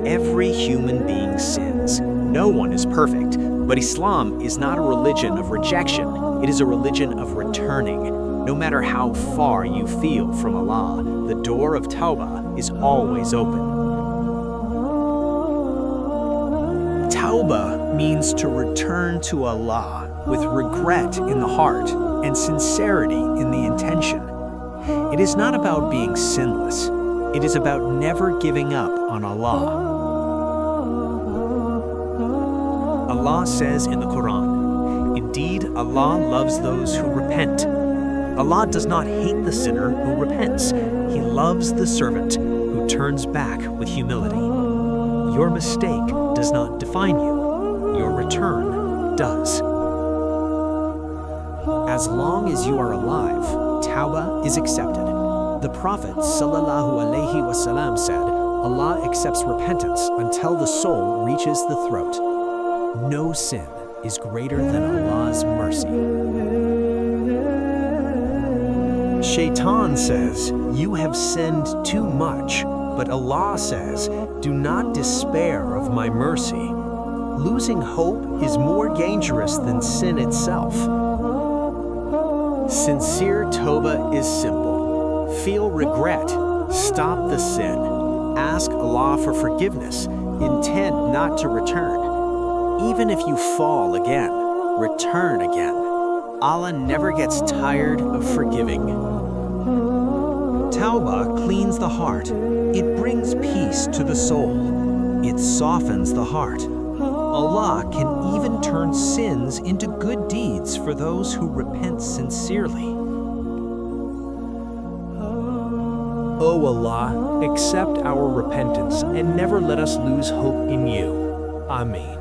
Every human being sins. No one is perfect, but Islam is not a religion of rejection. It is a religion of returning. No matter how far you feel from Allah, the door of Tawbah is always open. Tawbah means to return to Allah with regret in the heart and sincerity in the intention. It is not about being sinless. It is about never giving up on Allah. Allah says in the Qur'an, "Indeed, Allah loves those who repent." Allah does not hate the sinner who repents. He loves the servant who turns back with humility. Your mistake does not define you. Your return does. As long as you are alive, Tawbah is accepted. The Prophet ﷺ said, Allah accepts repentance until the soul reaches the throat. No sin is greater than Allah's mercy. Shaitan says, "You have sinned too much," but Allah says, "Do not despair of my mercy." Losing hope is more dangerous than sin itself. Sincere Tawbah is simple. Feel regret, stop the sin, ask Allah for forgiveness, intend not to return. Even if you fall again, return again. Allah never gets tired of forgiving. Tawbah cleans the heart. It brings peace to the soul. It softens the heart. Allah can even turn sins into good deeds for those who repent sincerely. O Allah, accept our repentance and never let us lose hope in you. Ameen.